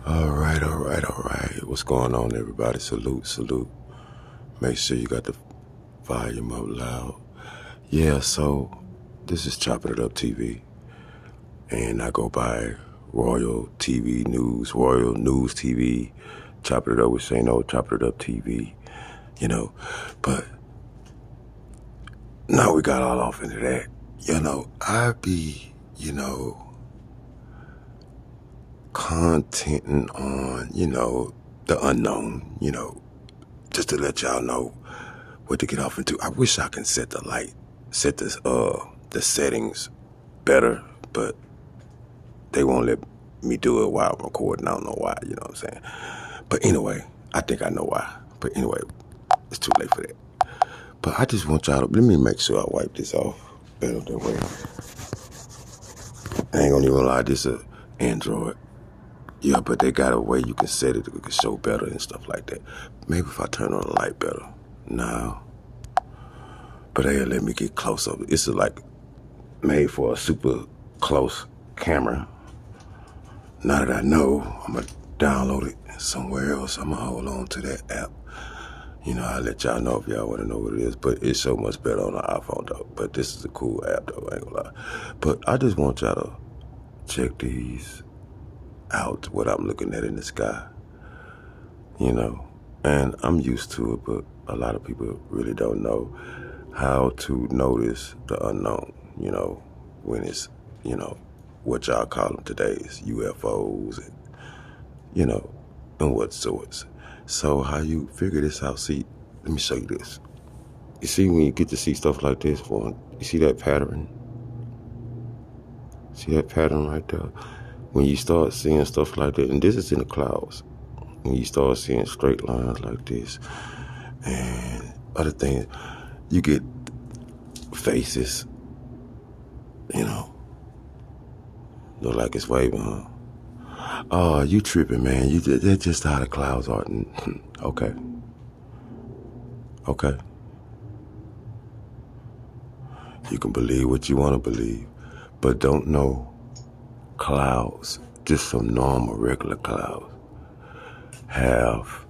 All right, all right, all right. What's going on, everybody? Salute, salute. Make sure you got the volume up loud. Yeah, so this is Chopping It Up TV, and I go by Royal TV News, Royal News TV, Chopping It Up with St. O, Chopping It Up TV, But now we got all off into that. I be, contenting on, the unknown, just to let y'all know what to get off into. I wish I can set the settings better, but they won't let me do it while I'm recording. I don't know why, you know what I'm saying? But anyway, I think I know why. But anyway, it's too late for that. But I just want y'all to, let me make sure I wipe this off better that way. I ain't gonna even lie, this is Android. Yeah, but they got a way you can set it to show better and stuff like that. Maybe if I turn on the light better. No. But hey, let me get close up. It's like made for a super close camera. Now that I know, I'm going to download it somewhere else. I'm going to hold on to that app. I'll let y'all know if y'all want to know what it is. But it's so much better on the iPhone, though. But this is a cool app, though, I ain't gonna lie. But I just want y'all to check these out, what I'm looking at in the sky. And I'm used to it, but a lot of people really don't know how to notice the unknown, when it's, what y'all call them today is UFOs and what sorts. So how you figure this out, see, let me show you this. You see when you get to see stuff like this, you see that pattern? See that pattern right there? When you start seeing stuff like that, and this is in the clouds, when you start seeing straight lines like this and other things, you get faces, look like it's waving, huh? Oh, you tripping, man. That's just how the clouds are. Okay. Okay. You can believe what you want to believe, but don't know clouds, just some normal, regular clouds, have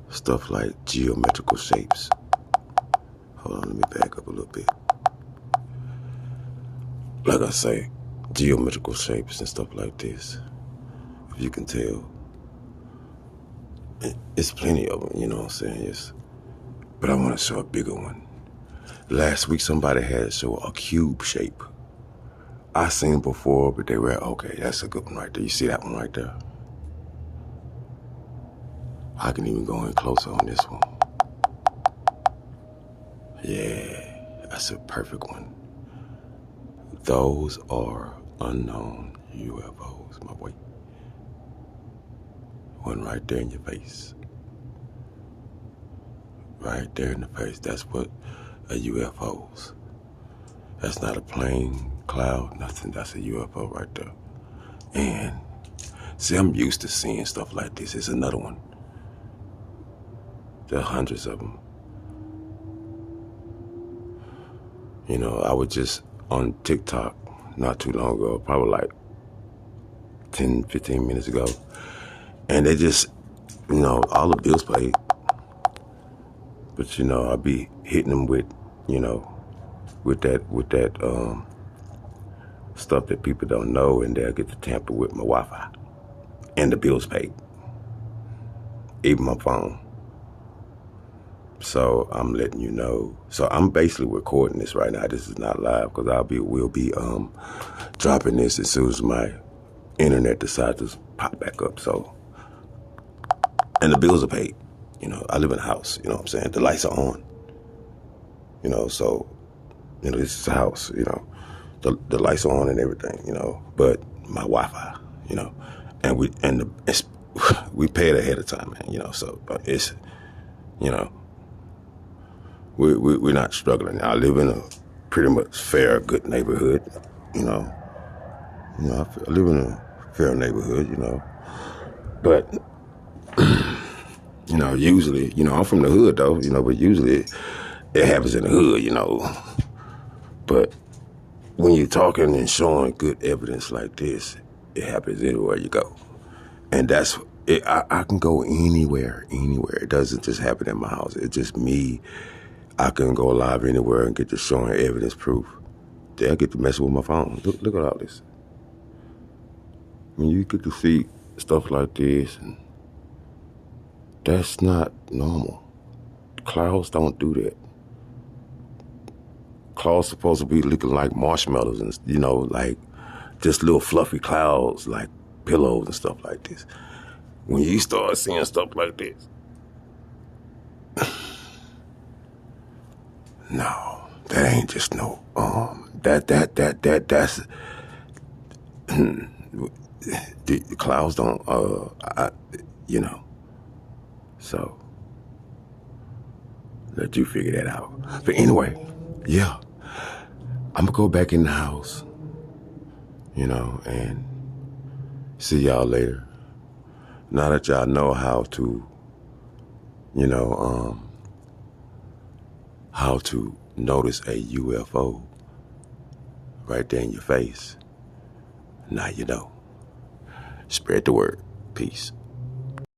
stuff like geometrical shapes. Hold on, let me back up a little bit. Like I say, geometrical shapes and stuff like this. If you can tell, it's plenty of them, you know what I'm saying? But I want to show a bigger one. Last week, somebody had show a cube shape. I seen it before, but they were, okay, that's a good one right there. You see that one right there? I can even go in closer on this one. Yeah, that's a perfect one. Those are unknown UFOs, my boy. One right there in your face. Right there in the face. That's what a UFO's. That's not a plane, cloud, nothing. That's a UFO right there. And see, I'm used to seeing stuff like this. It's another one. There are hundreds of them. I was just on TikTok not too long ago, probably like 10, 15 minutes ago. And they just, all the bills paid. But, I be hitting them with, with that stuff that people don't know, and they'll get to tamper with my Wi-Fi. And the bills paid. Even my phone. So I'm letting you know. So I'm basically recording this right now. This is not live because we'll be dropping this as soon as my internet decides to pop back up. So, and the bills are paid. I live in a house. You know what I'm saying? The lights are on. So, this is a house. The lights are on and everything. But my Wi-Fi. And we pay it ahead of time, man. So it's, We're not struggling. I live in a pretty much fair, good neighborhood, I live in a fair neighborhood, But, usually, I'm from the hood, though, but usually it happens in the hood, But when you're talking and showing good evidence like this, it happens anywhere you go. And that's I can go anywhere. It doesn't just happen in my house. It's just me. I can go live anywhere and get to showing evidence proof. They'll get to messing with my phone. Look at all this. I mean, you get to see stuff like this, and that's not normal. Clouds don't do that. Clouds supposed to be looking like marshmallows and, like just little fluffy clouds, like pillows and stuff like this. When you start seeing stuff like this, no, that ain't just no, that's, the clouds don't, so let you figure that out. But anyway, yeah, I'm gonna go back in the house, and see y'all later. Now that y'all know how to, how to notice a UFO right there in your face, now you know. Spread the word. Peace.